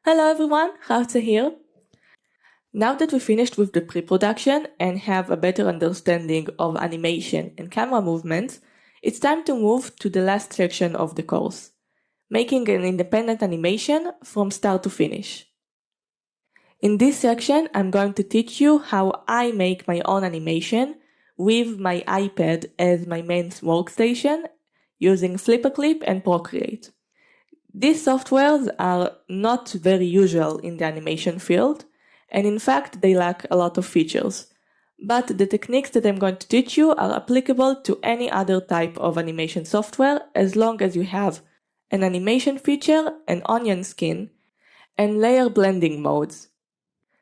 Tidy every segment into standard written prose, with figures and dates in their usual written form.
Hello everyone, Hafsa here. Now that we finished with the pre-production and have a better understanding of animation and camera movements, it's time to move to the last section of the course, making an independent animation from start to finish. In this section, I'm going to teach you how I make my own animation with my iPad as my main workstation using FlipperClip and Procreate. These softwares are not very usual in the animation field, and in fact they lack a lot of features. But the techniques that I'm going to teach you are applicable to any other type of animation software as long as you have an animation feature, an onion skin, and layer blending modes.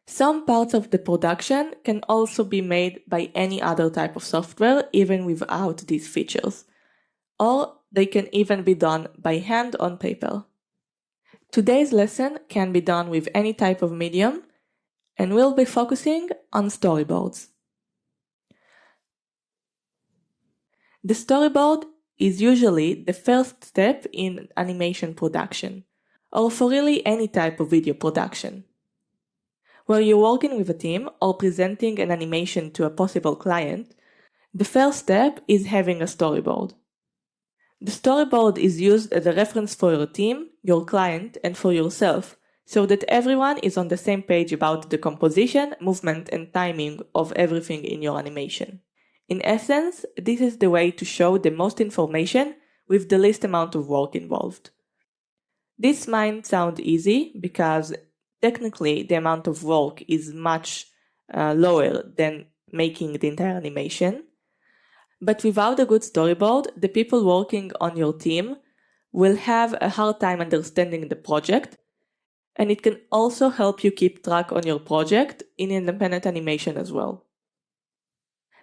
Some parts of the production can also be made by any other type of software even without these features, or they can even be done by hand on paper. Today's lesson can be done with any type of medium, and we'll be focusing on storyboards. The storyboard is usually the first step in animation production, or for really any type of video production. Where you're working with a team or presenting an animation to a possible client, the first step is having a storyboard. The storyboard is used as a reference for your team, your client, and for yourself, so that everyone is on the same page about the composition, movement, and timing of everything in your animation. In essence, this is the way to show the most information with the least amount of work involved. This might sound easy because technically the amount of work is much lower than making the entire animation. But without a good storyboard, the people working on your team will have a hard time understanding the project, and it can also help you keep track on your project in independent animation as well.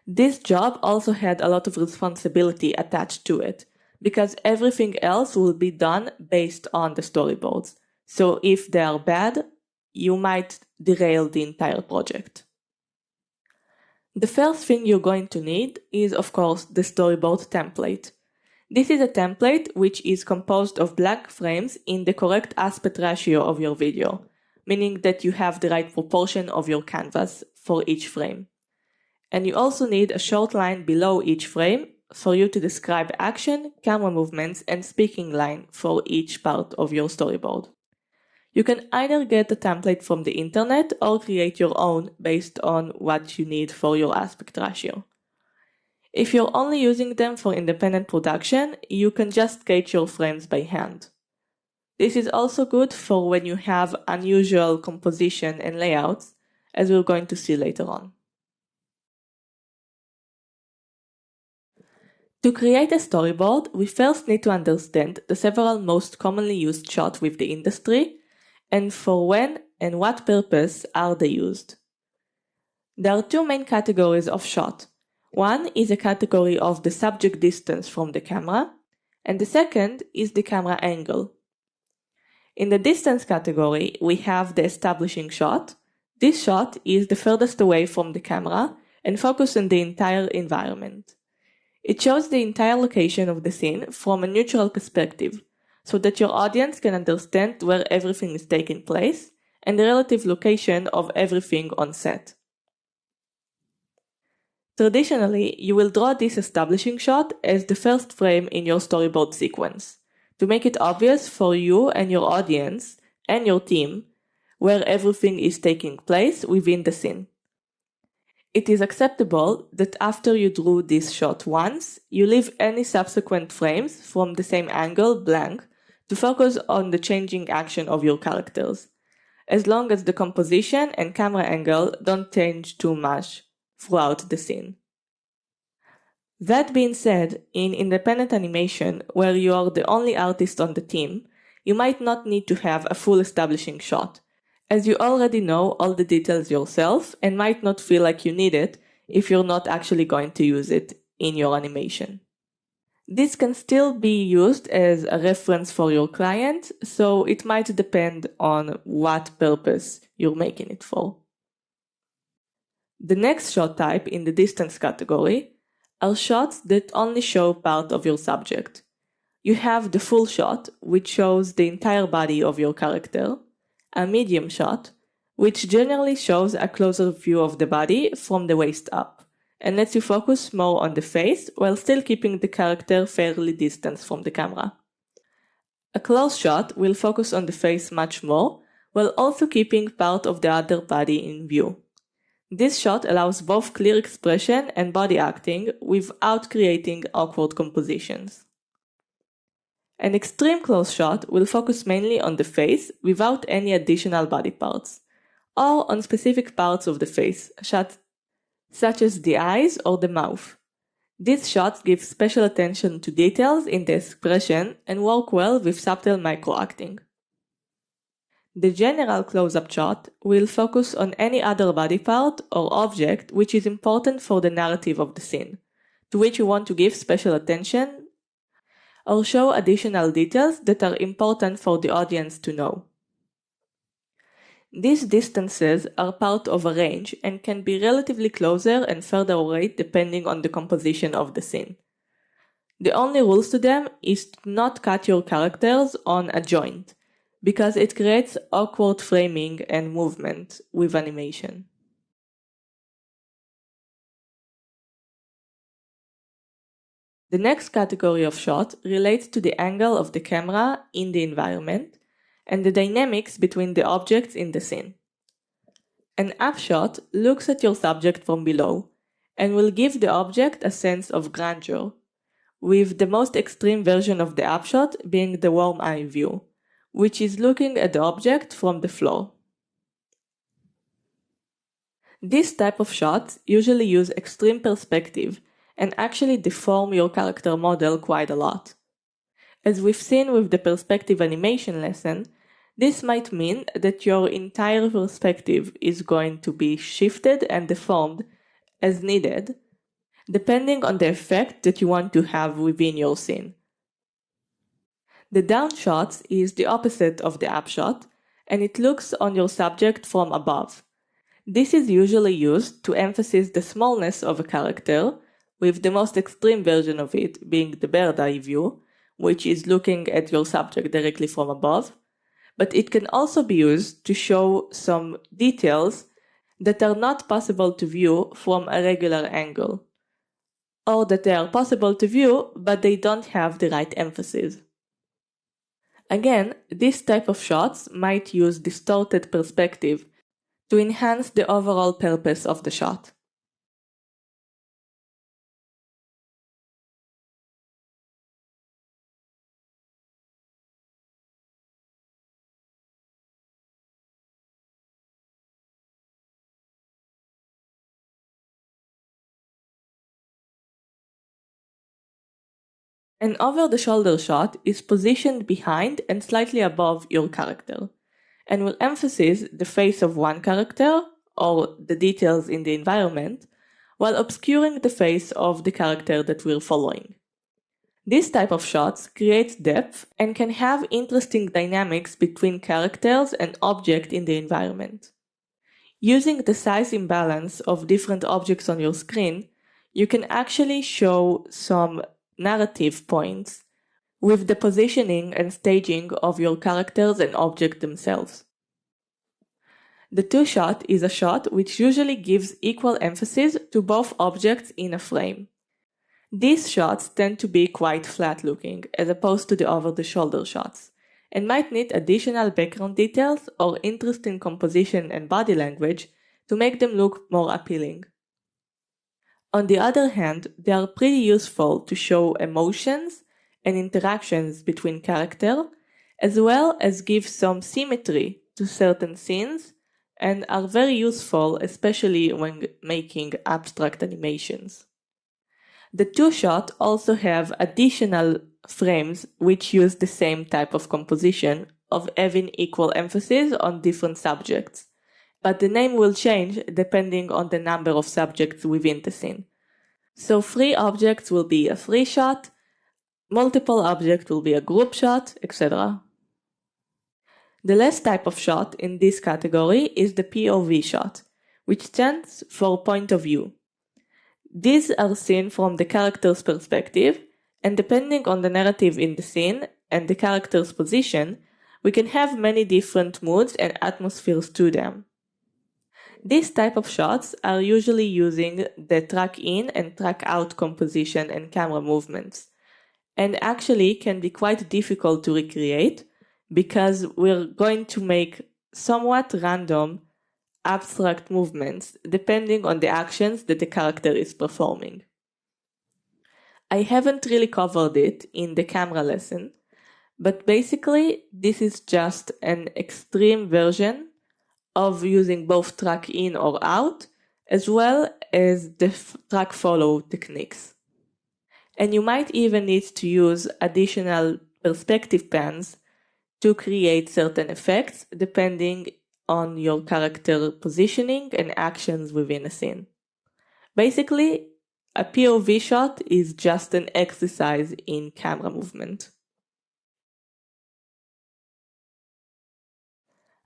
This job also had a lot of responsibility attached to it, because everything else will be done based on the storyboards. So if they are bad, you might derail the entire project. The first thing you're going to need is, of course, the storyboard template. This is a template which is composed of blank frames in the correct aspect ratio of your video, meaning that you have the right proportion of your canvas for each frame. And you also need a short line below each frame for you to describe action, camera movements, and speaking line for each part of your storyboard. You can either get a template from the internet or create your own based on what you need for your aspect ratio. If you're only using them for independent production, you can just sketch your frames by hand. This is also good for when you have unusual composition and layouts, as we're going to see later on. To create a storyboard, we first need to understand the several most commonly used shots with the industry, and for when and what purpose are they used. There are two main categories of shot. One is a category of the subject distance from the camera, and the second is the camera angle. In the distance category, we have the establishing shot. This shot is the furthest away from the camera and focuses on the entire environment. It shows the entire location of the scene from a neutral perspective, so that your audience can understand where everything is taking place and the relative location of everything on set. Traditionally, you will draw this establishing shot as the first frame in your storyboard sequence, to make it obvious for you and your audience and your team where everything is taking place within the scene. It is acceptable that after you drew this shot once, you leave any subsequent frames from the same angle blank to focus on the changing action of your characters, as long as the composition and camera angle don't change too much throughout the scene. That being said, in independent animation, where you are the only artist on the team, you might not need to have a full establishing shot, as you already know all the details yourself and might not feel like you need it if you're not actually going to use it in your animation. This can still be used as a reference for your client, so it might depend on what purpose you're making it for. The next shot type in the distance category are shots that only show part of your subject. You have the full shot, which shows the entire body of your character, a medium shot, which generally shows a closer view of the body from the waist up, and lets you focus more on the face while still keeping the character fairly distant from the camera. A close shot will focus on the face much more, while also keeping part of the other body in view. This shot allows both clear expression and body acting without creating awkward compositions. An extreme close shot will focus mainly on the face without any additional body parts, or on specific parts of the face, such as the eyes or the mouth. These shots give special attention to details in the expression and work well with subtle micro-acting. The general close-up shot will focus on any other body part or object which is important for the narrative of the scene, to which you want to give special attention or show additional details that are important for the audience to know. These distances are part of a range and can be relatively closer and further away depending on the composition of the scene. The only rules to them is to not cut your characters on a joint, because it creates awkward framing and movement with animation. The next category of shot relates to the angle of the camera in the environment and the dynamics between the objects in the scene. An up shot looks at your subject from below and will give the object a sense of grandeur, with the most extreme version of the up shot being the worm eye view, which is looking at the object from the floor. This type of shots usually use extreme perspective and actually deform your character model quite a lot. As we've seen with the perspective animation lesson, this might mean that your entire perspective is going to be shifted and deformed as needed, depending on the effect that you want to have within your scene. The down shot is the opposite of the up shot, and it looks on your subject from above. This is usually used to emphasize the smallness of a character, with the most extreme version of it being the bird eye view, which is looking at your subject directly from above, but it can also be used to show some details that are not possible to view from a regular angle, or that they are possible to view but they don't have the right emphasis. Again, this type of shots might use distorted perspective to enhance the overall purpose of the shot. An over-the-shoulder shot is positioned behind and slightly above your character, and will emphasize the face of one character, or the details in the environment, while obscuring the face of the character that we're following. This type of shots creates depth and can have interesting dynamics between characters and objects in the environment. Using the size imbalance of different objects on your screen, you can actually show some narrative points with the positioning and staging of your characters and objects themselves. The two shot is a shot which usually gives equal emphasis to both objects in a frame. These shots tend to be quite flat looking as opposed to the over-the-shoulder shots, and might need additional background details or interesting composition and body language to make them look more appealing. On the other hand, they are pretty useful to show emotions and interactions between characters, as well as give some symmetry to certain scenes, and are very useful especially when making abstract animations. The two shot also have additional frames which use the same type of composition of having equal emphasis on different subjects, but the name will change depending on the number of subjects within the scene. So 3 objects will be a 3 shot, multiple objects will be a group shot, etc. The last type of shot in this category is the POV shot, which stands for point of view. These are seen from the character's perspective, and depending on the narrative in the scene and the character's position, we can have many different moods and atmospheres to them. This type of shots are usually using the track in and track out composition and camera movements, and actually can be quite difficult to recreate because we're going to make somewhat random abstract movements depending on the actions that the character is performing. I haven't really covered it in the camera lesson, but basically this is just an extreme version of using both track in or out, as well as the track follow techniques. And you might even need to use additional perspective pans to create certain effects depending on your character positioning and actions within a scene. Basically, a POV shot is just an exercise in camera movement.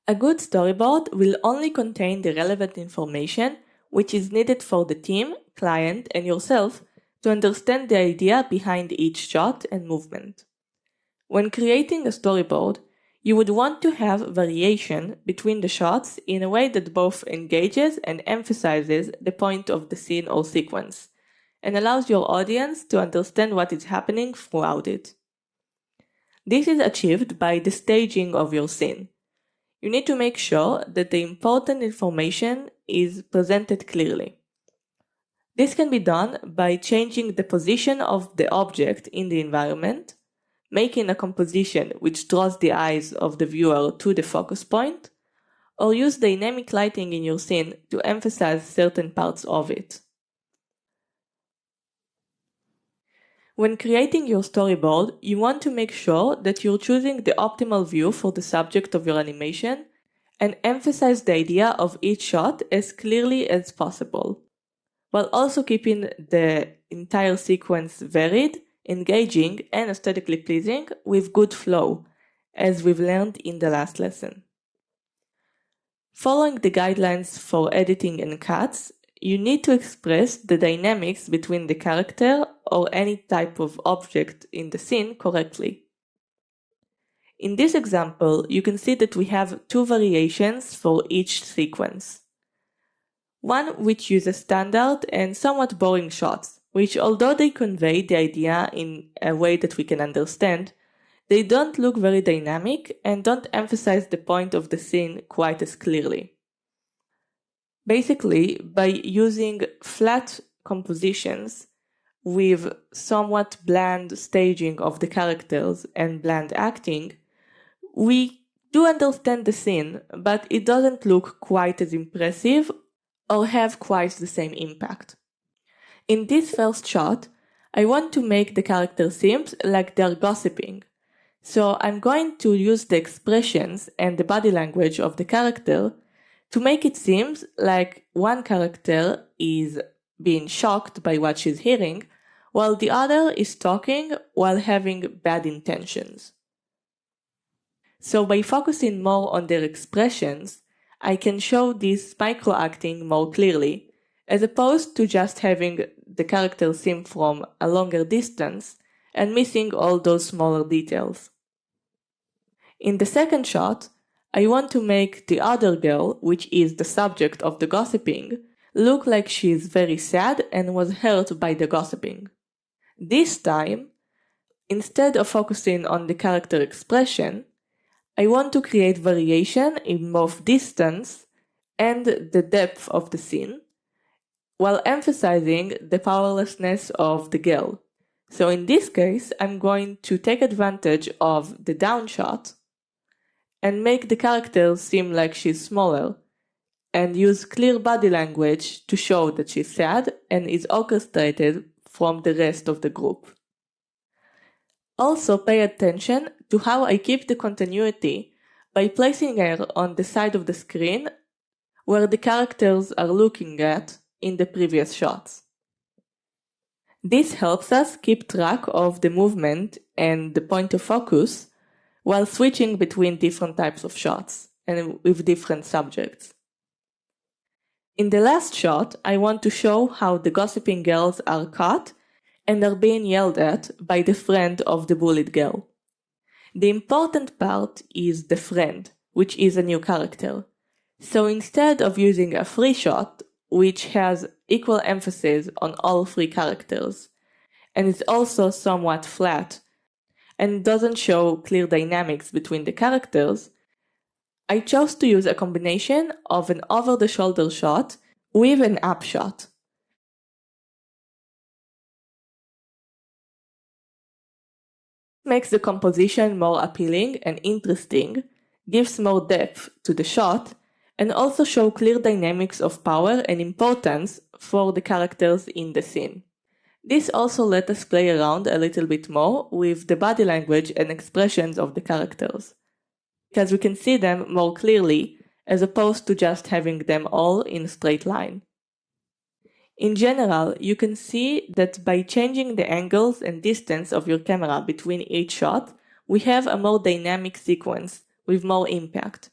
A good storyboard will only contain the relevant information which is needed for the team, client, and yourself to understand the idea behind each shot and movement. When creating a storyboard, you would want to have variation between the shots in a way that both engages and emphasizes the point of the scene or sequence, and allows your audience to understand what is happening throughout it. This is achieved by the staging of your scene. You need to make sure that the important information is presented clearly. This can be done by changing the position of the object in the environment, making a composition which draws the eyes of the viewer to the focus point, or use dynamic lighting in your scene to emphasize certain parts of it. When creating your storyboard, you want to make sure that you're choosing the optimal view for the subject of your animation and emphasize the idea of each shot as clearly as possible, while also keeping the entire sequence varied, engaging, and aesthetically pleasing with good flow, as we've learned in the last lesson. Following the guidelines for editing and cuts, you need to express the dynamics between the character or any type of object in the scene correctly. In this example, you can see that we have two variations for each sequence. One which uses standard and somewhat boring shots, which although they convey the idea in a way that we can understand, they don't look very dynamic and don't emphasize the point of the scene quite as clearly. Basically, by using flat compositions with somewhat bland staging of the characters and bland acting, we do understand the scene, but it doesn't look quite as impressive or have quite the same impact. In this first shot, I want to make the character seem like they're gossiping. So I'm going to use the expressions and the body language of the character to make it seem like one character is being shocked by what she's hearing, while the other is talking while having bad intentions. So by focusing more on their expressions, I can show this micro-acting more clearly, as opposed to just having the character seem from a longer distance and missing all those smaller details. In the second shot, I want to make the other girl, which is the subject of the gossiping, look like she is very sad and was hurt by the gossiping. This time, instead of focusing on the character expression, I want to create variation in both distance and the depth of the scene, while emphasizing the powerlessness of the girl. So in this case, I'm going to take advantage of the down shot and make the character seem like she's smaller, and use clear body language to show that she's sad and is orchestrated from the rest of the group. Also pay attention to how I keep the continuity by placing her on the side of the screen where the characters are looking at in the previous shots. This helps us keep track of the movement and the point of focus while switching between different types of shots and with different subjects. In the last shot, I want to show how the gossiping girls are caught and are being yelled at by the friend of the bullied girl. The important part is the friend, which is a new character. So instead of using a free shot, which has equal emphasis on all three characters, and is also somewhat flat, and doesn't show clear dynamics between the characters, I chose to use a combination of an over-the-shoulder shot with an up shot. Makes the composition more appealing and interesting, gives more depth to the shot, and also show clear dynamics of power and importance for the characters in the scene. This also let us play around a little bit more with the body language and expressions of the characters, because we can see them more clearly as opposed to just having them all in a straight line. In general, you can see that by changing the angles and distance of your camera between each shot, we have a more dynamic sequence with more impact.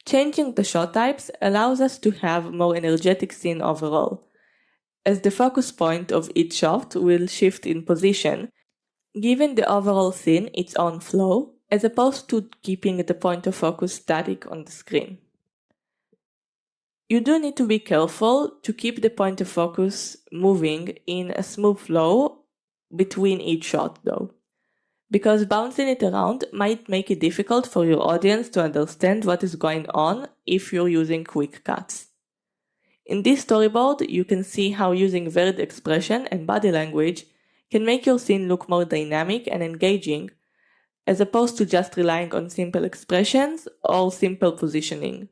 Changing the shot types allows us to have more energetic scene overall, as the focus point of each shot will shift in position, giving the overall scene its own flow, as opposed to keeping the point of focus static on the screen. You do need to be careful to keep the point of focus moving in a smooth flow between each shot though, because bouncing it around might make it difficult for your audience to understand what is going on if you're using quick cuts. In this storyboard, you can see how using varied expression and body language can make your scene look more dynamic and engaging, as opposed to just relying on simple expressions or simple positioning.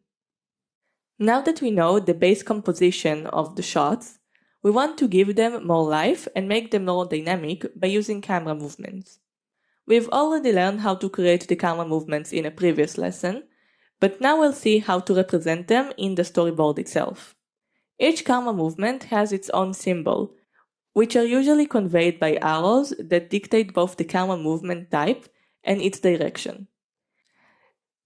Now that we know the base composition of the shots, we want to give them more life and make them more dynamic by using camera movements. We've already learned how to create the camera movements in a previous lesson, but now we'll see how to represent them in the storyboard itself. Each camera movement has its own symbol, which are usually conveyed by arrows that dictate both the camera movement type and its direction.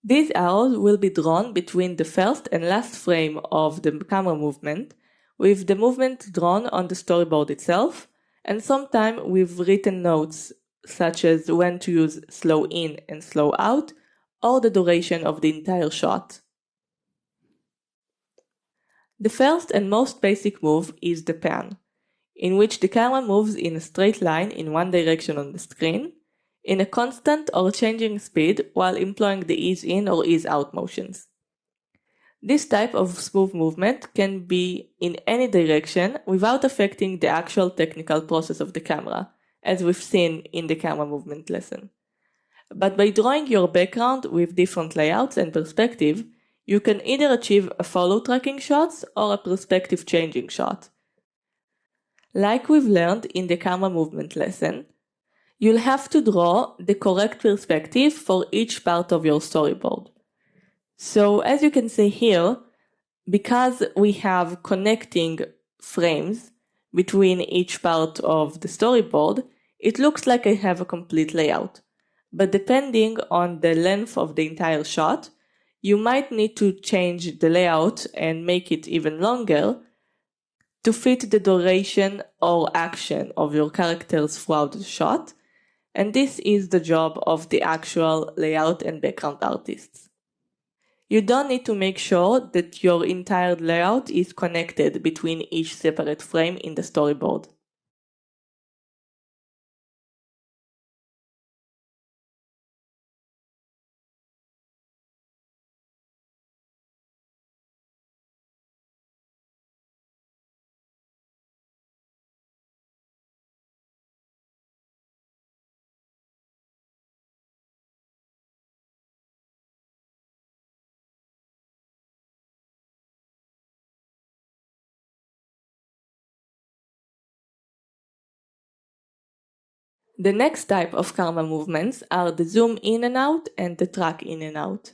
These arrows will be drawn between the first and last frame of the camera movement, with the movement drawn on the storyboard itself, and sometimes with written notes such as when to use slow in and slow out, or the duration of the entire shot. The first and most basic move is the pan, in which the camera moves in a straight line in one direction on the screen, in a constant or changing speed while employing the ease in or ease out motions. This type of smooth movement can be in any direction without affecting the actual technical process of the camera, as we've seen in the camera movement lesson. But by drawing your background with different layouts and perspective, you can either achieve a follow tracking shots or a perspective changing shot. Like we've learned in the camera movement lesson, you'll have to draw the correct perspective for each part of your storyboard. So as you can see here, because we have connecting frames between each part of the storyboard, it looks like I have a complete layout. But depending on the length of the entire shot, you might need to change the layout and make it even longer to fit the duration or action of your characters throughout the shot, and this is the job of the actual layout and background artists. You don't need to make sure that your entire layout is connected between each separate frame in the storyboard. The next type of camera movements are the zoom in and out and the track in and out.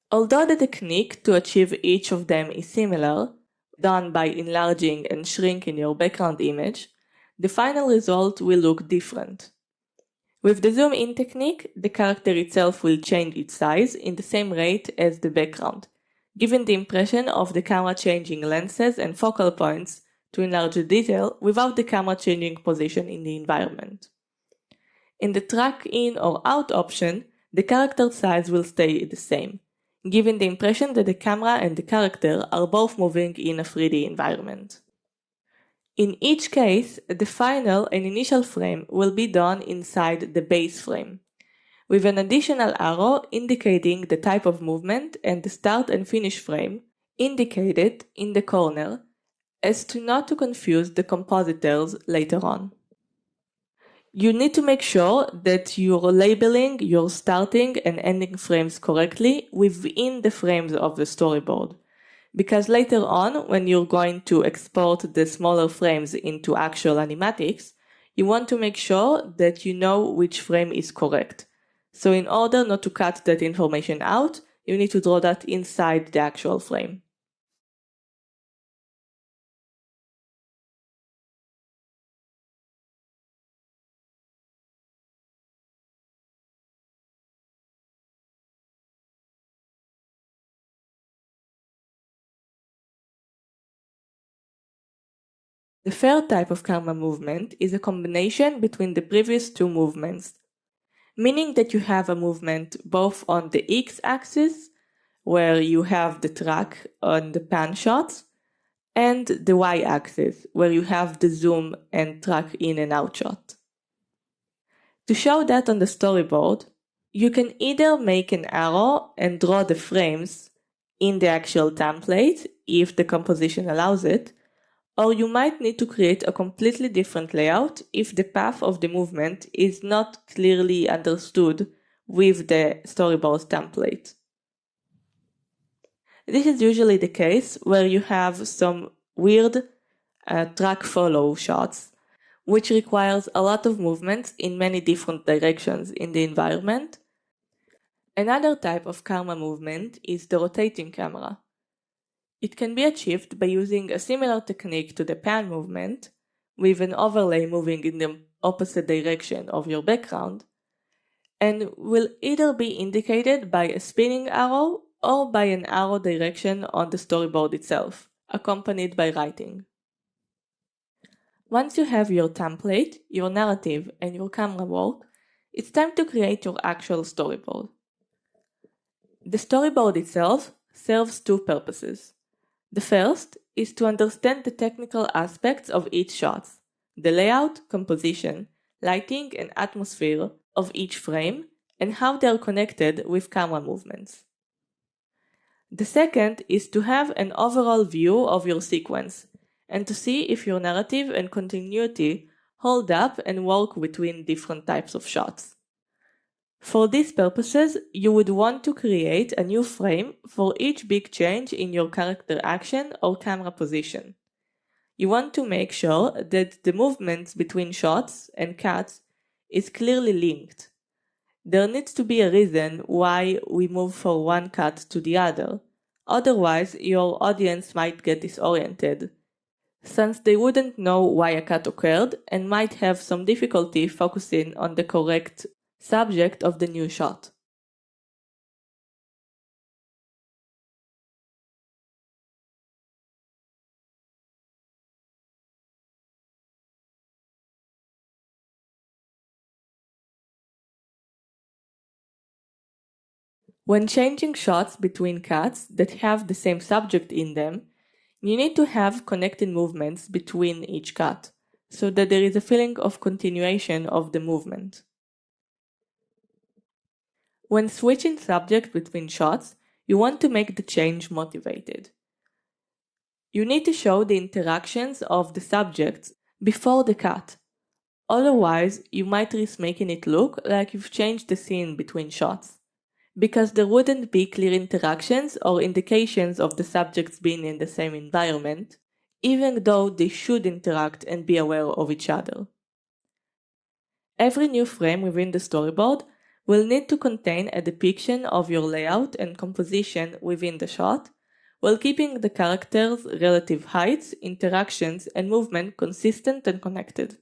Although the technique to achieve each of them is similar, done by enlarging and shrinking your background image, the final result will look different. With the zoom in technique, the character itself will change its size in the same rate as the background, giving the impression of the camera changing lenses and focal points to enlarge the detail without the camera changing position in the environment. In the track in or out option, the character size will stay the same, giving the impression that the camera and the character are both moving in a 3D environment. In each case, the final and initial frame will be done inside the base frame, with an additional arrow indicating the type of movement and the start and finish frame indicated in the corner, as to not to confuse the compositors later on. You need to make sure that you're labeling your starting and ending frames correctly within the frames of the storyboard, because later on, when you're going to export the smaller frames into actual animatics, you want to make sure that you know which frame is correct. So in order not to cut that information out, you need to draw that inside the actual frame. The third type of camera movement is a combination between the previous two movements, meaning that you have a movement both on the x-axis, where you have the track on the pan shots, and the y-axis, where you have the zoom and track in and out shot. To show that on the storyboard, you can either make an arrow and draw the frames in the actual template, if the composition allows it, or you might need to create a completely different layout if the path of the movement is not clearly understood with the storyboard template. This is usually the case where you have some weird track follow shots, which requires a lot of movements in many different directions in the environment. Another type of camera movement is the rotating camera. It can be achieved by using a similar technique to the pan movement, with an overlay moving in the opposite direction of your background, and will either be indicated by a spinning arrow or by an arrow direction on the storyboard itself, accompanied by writing. Once you have your template, your narrative, and your camera work, it's time to create your actual storyboard. The storyboard itself serves two purposes. The first is to understand the technical aspects of each shot, the layout, composition, lighting, and atmosphere of each frame, and how they are connected with camera movements. The second is to have an overall view of your sequence, and to see if your narrative and continuity hold up and work between different types of shots. For these purposes, you would want to create a new frame for each big change in your character action or camera position. You want to make sure that the movements between shots and cuts is clearly linked. There needs to be a reason why we move from one cut to the other, otherwise your audience might get disoriented, since they wouldn't know why a cut occurred and might have some difficulty focusing on the correct subject of the new shot. When changing shots between cuts that have the same subject in them, you need to have connected movements between each cut, so that there is a feeling of continuation of the movement. When switching subject between shots, you want to make the change motivated. You need to show the interactions of the subjects before the cut. Otherwise, you might risk making it look like you've changed the scene between shots, because there wouldn't be clear interactions or indications of the subjects being in the same environment, even though they should interact and be aware of each other. Every new frame within the storyboard will need to contain a depiction of your layout and composition within the shot, while keeping the characters' relative heights, interactions, and movement consistent and connected.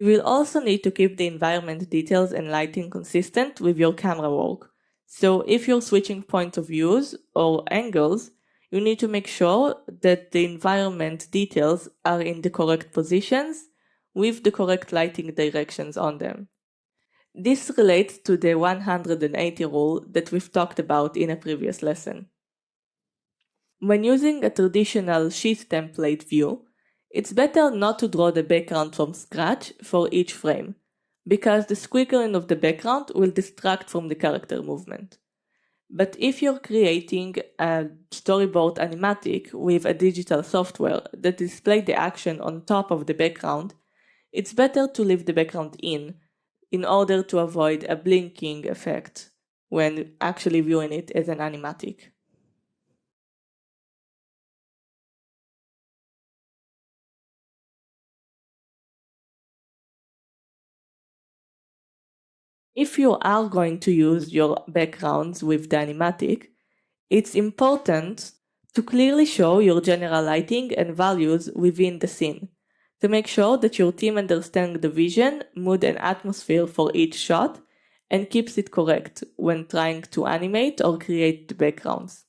You will also need to keep the environment details and lighting consistent with your camera work. So if you're switching point of views or angles, you need to make sure that the environment details are in the correct positions with the correct lighting directions on them. This relates to the 180 rule that we've talked about in a previous lesson. When using a traditional sheet template view, it's better not to draw the background from scratch for each frame, because the squiggling of the background will distract from the character movement. But if you're creating a storyboard animatic with a digital software that displays the action on top of the background, it's better to leave the background in order to avoid a blinking effect when actually viewing it as an animatic. If you are going to use your backgrounds with the animatic, it's important to clearly show your general lighting and values within the scene, to make sure that your team understands the vision, mood and atmosphere for each shot and keeps it correct when trying to animate or create the backgrounds.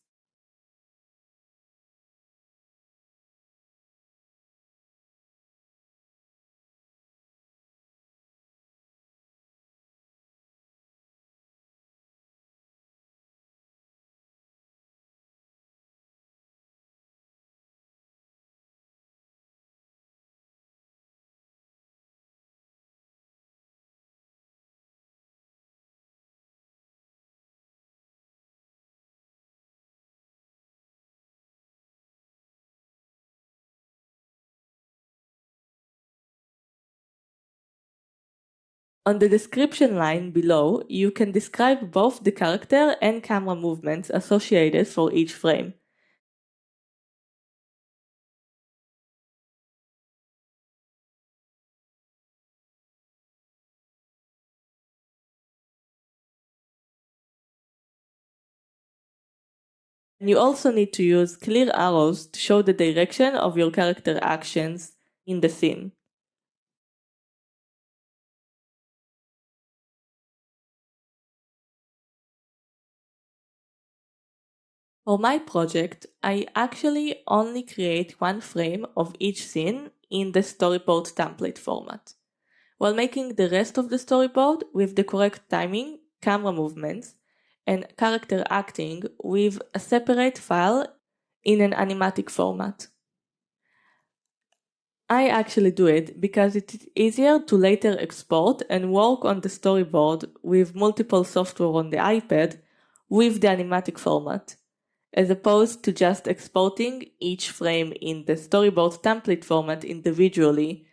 On the description line below, you can describe both the character and camera movements associated for each frame. And you also need to use clear arrows to show the direction of your character actions in the scene. For my project, I actually only create one frame of each scene in the storyboard template format, while making the rest of the storyboard with the correct timing, camera movements, and character acting with a separate file in an animatic format. I actually do it because it is easier to later export and work on the storyboard with multiple software on the iPad with the animatic format, as opposed to just exporting each frame in the storyboard template format individually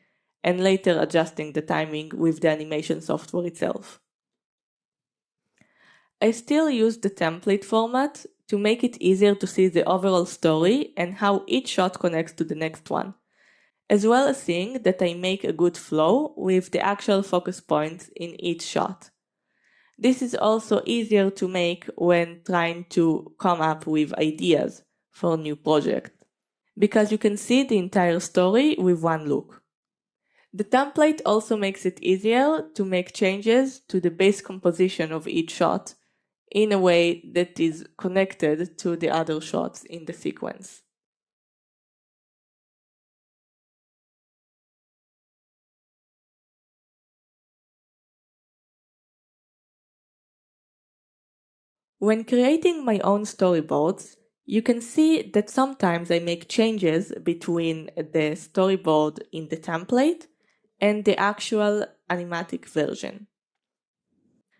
and later adjusting the timing with the animation software itself. I still use the template format to make it easier to see the overall story and how each shot connects to the next one, as well as seeing that I make a good flow with the actual focus points in each shot. This is also easier to make when trying to come up with ideas for a new project, because you can see the entire story with one look. The template also makes it easier to make changes to the base composition of each shot in a way that is connected to the other shots in the sequence. When creating my own storyboards, you can see that sometimes I make changes between the storyboard in the template and the actual animatic version.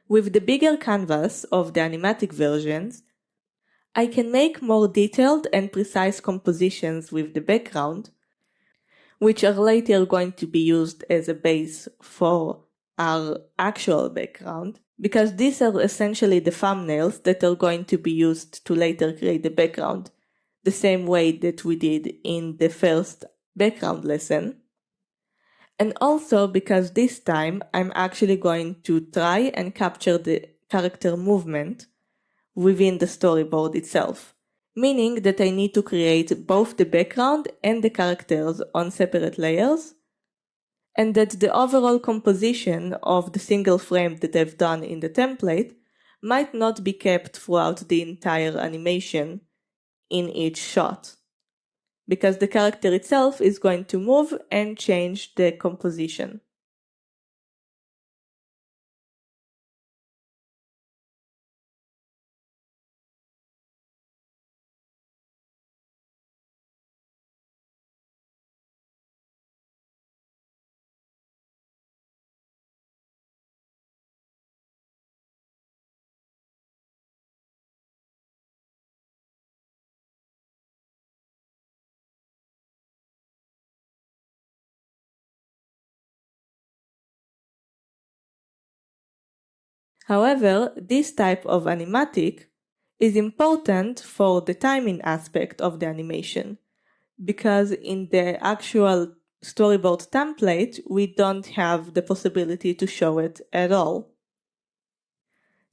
With the bigger canvas of the animatic versions, I can make more detailed and precise compositions with the background, which are later going to be used as a base for our actual background, because these are essentially the thumbnails that are going to be used to later create the background, the same way that we did in the first background lesson. And also because this time I'm actually going to try and capture the character movement within the storyboard itself, meaning that I need to create both the background and the characters on separate layers, and that the overall composition of the single frame that I've done in the template might not be kept throughout the entire animation in each shot, because the character itself is going to move and change the composition. However, this type of animatic is important for the timing aspect of the animation, because in the actual storyboard template, we don't have the possibility to show it at all.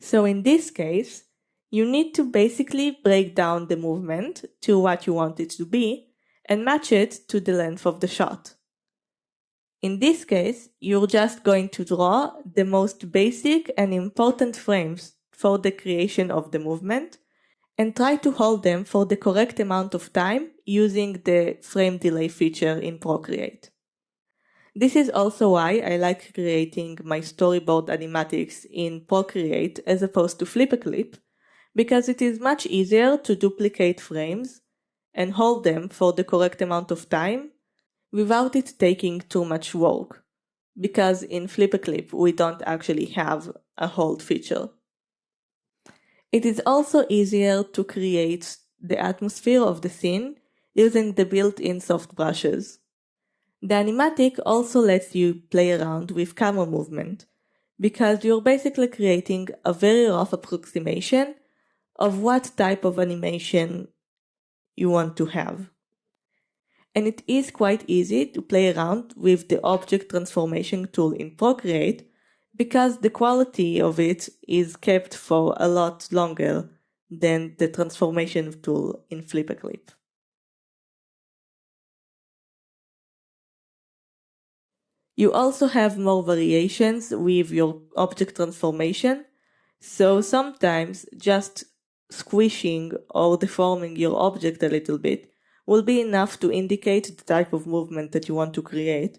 So in this case, you need to basically break down the movement to what you want it to be and match it to the length of the shot. In this case, you're just going to draw the most basic and important frames for the creation of the movement and try to hold them for the correct amount of time using the frame delay feature in Procreate. This is also why I like creating my storyboard animatics in Procreate as opposed to Flip a Clip, because it is much easier to duplicate frames and hold them for the correct amount of time without it taking too much work, because in Flip a Clip we don't actually have a hold feature. It is also easier to create the atmosphere of the scene using the built-in soft brushes. The animatic also lets you play around with camera movement, because you're basically creating a very rough approximation of what type of animation you want to have. And it is quite easy to play around with the object transformation tool in Procreate, because the quality of it is kept for a lot longer than the transformation tool in Flip a Clip. You also have more variations with your object transformation, so sometimes just squishing or deforming your object a little bit will be enough to indicate the type of movement that you want to create,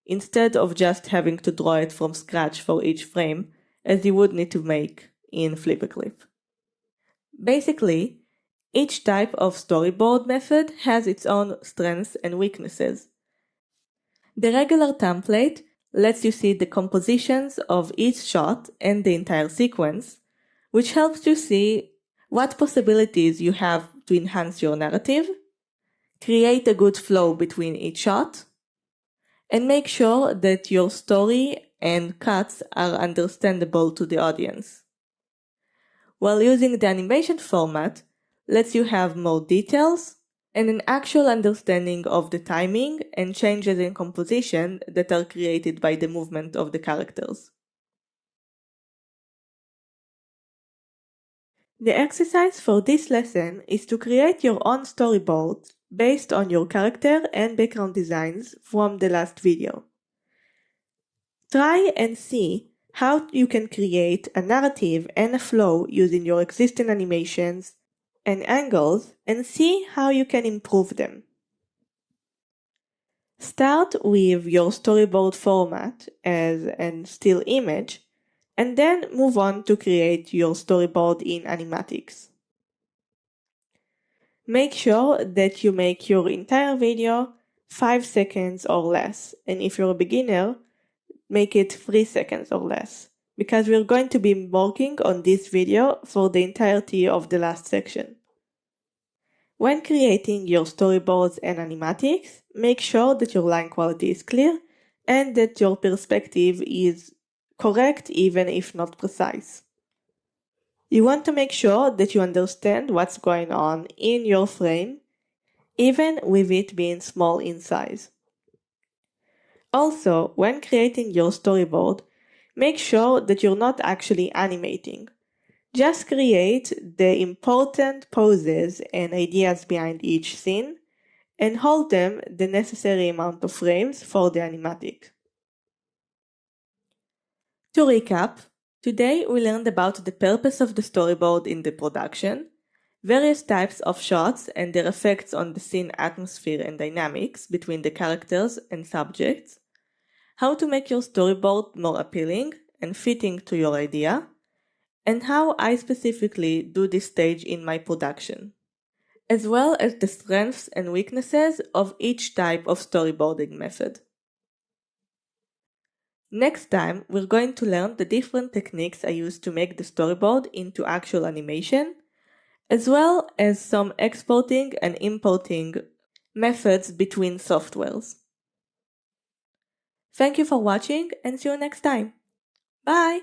instead of just having to draw it from scratch for each frame, as you would need to make in Flip a Clip. Basically, each type of storyboard method has its own strengths and weaknesses. The regular template lets you see the compositions of each shot and the entire sequence, which helps you see what possibilities you have to enhance your narrative, create a good flow between each shot, and make sure that your story and cuts are understandable to the audience. While using the animation format lets you have more details and an actual understanding of the timing and changes in composition that are created by the movement of the characters. The exercise for this lesson is to create your own storyboard based on your character and background designs from the last video. Try and see how you can create a narrative and a flow using your existing animations and angles, and see how you can improve them. Start with your storyboard format as a still image, and then move on to create your storyboard in animatics. Make sure that you make your entire video 5 seconds or less, and if you're a beginner, make it 3 seconds or less, because we're going to be working on this video for the entirety of the last section. When creating your storyboards and animatics, make sure that your line quality is clear and that your perspective is correct even if not precise. You want to make sure that you understand what's going on in your frame, even with it being small in size. Also, when creating your storyboard, make sure that you're not actually animating. Just create the important poses and ideas behind each scene and hold them the necessary amount of frames for the animatic. To recap, today we learned about the purpose of the storyboard in the production, various types of shots and their effects on the scene atmosphere and dynamics between the characters and subjects, how to make your storyboard more appealing and fitting to your idea, and how I specifically do this stage in my production, as well as the strengths and weaknesses of each type of storyboarding method. Next time, we're going to learn the different techniques I use to make the storyboard into actual animation, as well as some exporting and importing methods between softwares. Thank you for watching and see you next time. Bye!